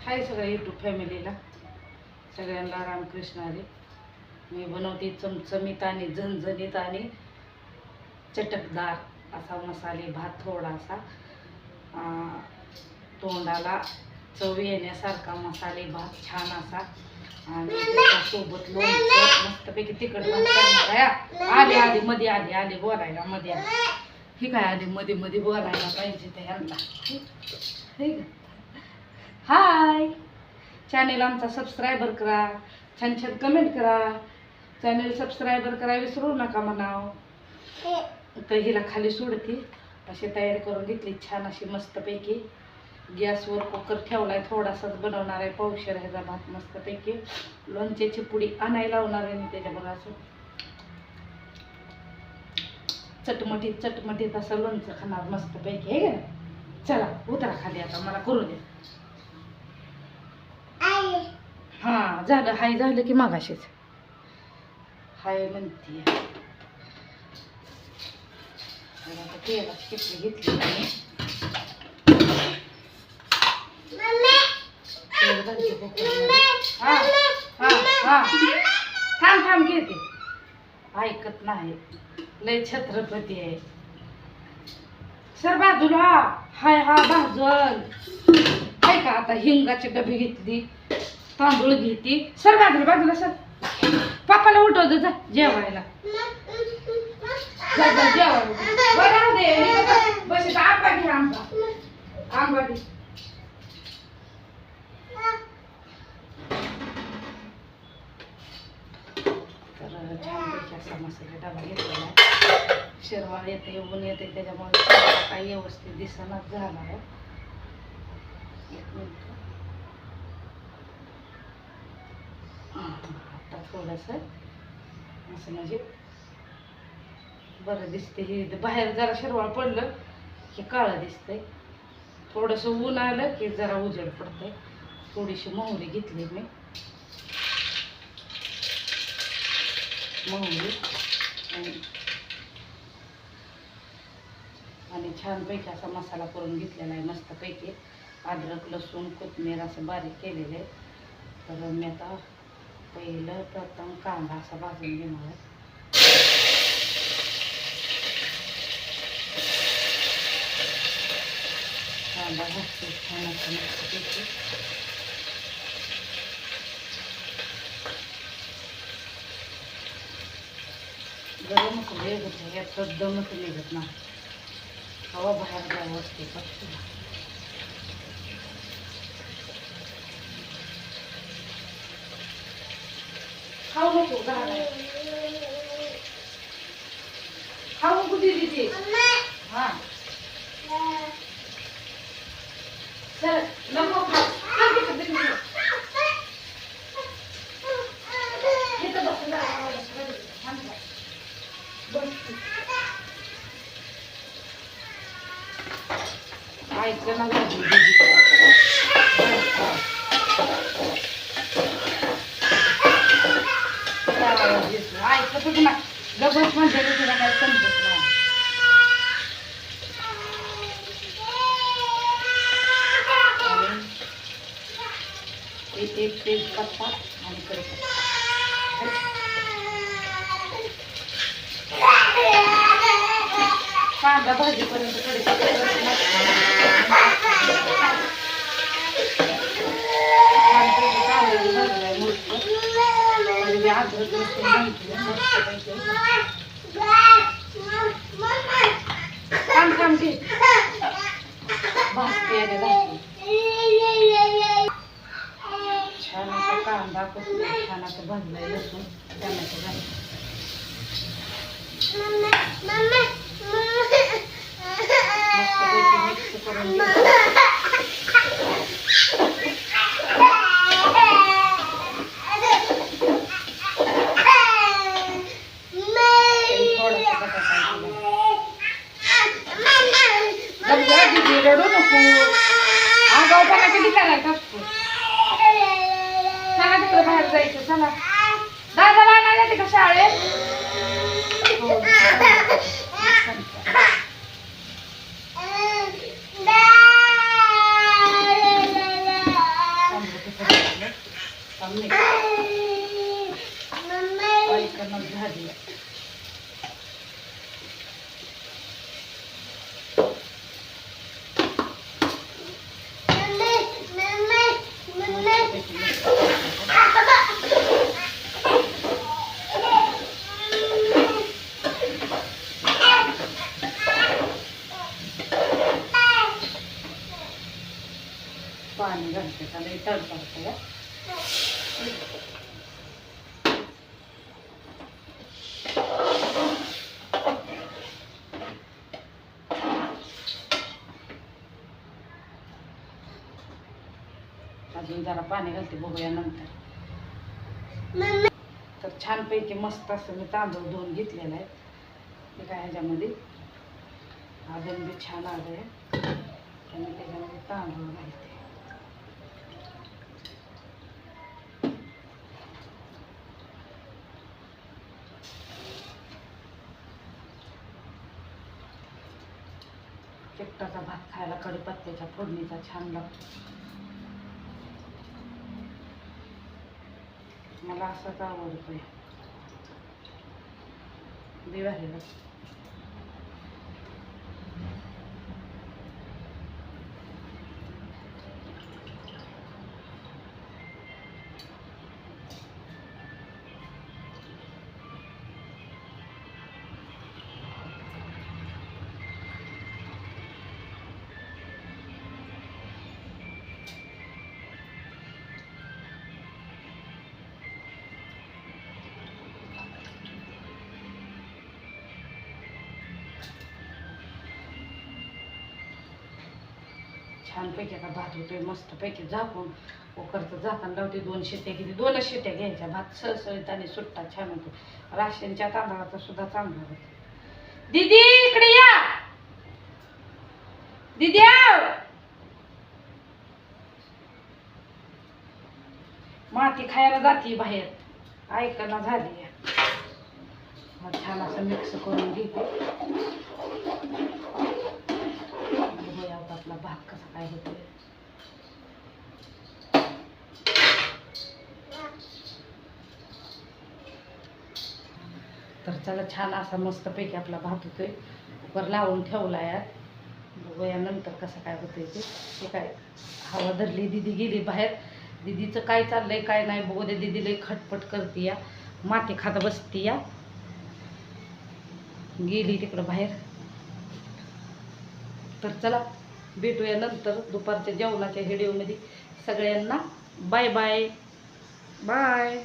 हाय सगळ्या यूट्यूब फॅमिलीला, सगळ्यांना रामकृष्ण हरी. मी बनवते चमचमीत आणि झणझणीत आणि चटकदार असा मसाले भात, थोडासा तोंडाला चव येण्यासारखा मसाले भात छान असा, आणि त्याच्यासोबत लोणचं मस्तपैकी तिखट भात करणार आहे. आले मध्ये आले बोलायला, मध्ये आले ही काय आले मध्ये बोलायला पाहिजे ते ह्यांना. हाय, चॅनेल आमचा सबस्क्रायबर करा, छान छान कमेंट करा, चॅनेल सबस्क्रायबर करा विसरू नका म्हणाव. तर हिला खाली सोडते, अशी तयारी करून घेतली छान अशी मस्तपैकी. गॅसवर कुकर ठेवलाय, थोडासाच बनवणार आहे, पावशेर ह्याचा भात मस्तपैकी. लोणच्याची पुडी आणायला लावणार आहे मी त्याच्याबरोबर, असं चटमटीत असं लोणचं खाणार मस्तपैकी आहे का. चला उतरा खाली, आता मला करू द्या. हा झालं, हाय झालं की मागाशीच हाय म्हणते. तेलाची किटली घेतली थांब घेते, ऐकत नाही, लय छत्रपती आहे. सर बाजूला हाय, हा भाजल काय का. आता हिंगाची डबी घेतली, तांदूळ घेते. सर बाजूला सर, पप्पाला उठवतो जा जेवायला, जेवायला दे. बस आंबा घे, आंबा घे. तर छानपैकी असा मसाला डबा घेतलेला आहे. शिरवाळ येते, ऊन येते, त्याच्यामुळे काही व्यवस्थित दिसनाच झाला आहे. एक मिनिट, आता थोडंसं असं म्हणजे बरं दिसते. हे बाहेर जरा शिरवाळ पडलं की काळं दिसतंय, थोडंसं ऊन आलं की जरा उजेड पडतंय. थोडीशी मोहरी घेतली मी, मोहरी आणि छानपैकी असा मसाला करून घेतलेला आहे मस्तपैकी. अद्रक, लसूण, कोथिंबीर असं बारीक केलेलं आहे. तर मी आता पहिलं प्रथम कांदा असा भाजून घेणार आहे. कांदा भाजतो छान असं मस्तपैकी. गरमच लय होतं, यात दमच निघत नाही, हवा बाहेर जावं असते पक्षीला. खाऊ नको खाऊ नको दिदी. हा सर नको खा, ऐकलं ना ऐकतच ना, गबस म्हणजे तुला काय समजत नाही. एक तेजपत्ता आणि कढीपत्ता, कांदा भाजीपर्यंत कढीपत्ता छान असा कांदा छान असं भाजलाय, लसूण टमॅटो घालून मस्तपैकी मिक्स करून रडू नको. आगाऊपणा कधी करायचा असतो. चला तिकडे बाहेर जायचं, चला. दादाला नाही जाते का शाळेत. होणार नाही. ऐकणं झाली. पाणी घालते त्याला तडतडतं का. अजून जरा पाणी घालते, बघूया नंतर. तर छानपैकी मस्त असं मी तांदूळ धुवून घेतलेला आहे. ते काय ह्याच्यामध्ये अजून बी छान आलं आहे, आणि त्याच्यामध्ये तांदूळ घालते. चिकटाचा भात खायला कढीपत्त्याच्या फोडणीचा छान लागतो. मला असंच आवडतोय. दिवाळीला छानपैकी आता भात होतोय मस्तपैकी. झाकून कुकरचं झाकण लावते, 2 शिट्ट्या किती 2च शिट्ट्या घ्यायच्या. भात सळसळीत आणि सुट्टा छान होतो. राशनच्या तांदळाचा सुद्धा चांगला होतो. दीदी इकडे या, दीदी माती खायला जाते बाहेर, ऐकणं झाली. छान असं मिक्स करून घेते. बघूया आपला भात कसा काय होतोय. तर चला, छान असा मस्तपैकी आपला भात होतोय. कुकर लावून ठेवला यार. बघूया नंतर कसं काय होतंय ते. ते काय हवा धरली, दीदी गेली बाहेर. दीदीचं काय चाललंय काय नाही बघू दे. दीदी लई खटपट करते या, माती खात बसती या, गेली तिकडं बाहेर. तर चला, भेटूया नंतर दुपारच्या जेवणाच्या व्हिडिओमध्ये. सगळ्यांना बाय बाय बाय.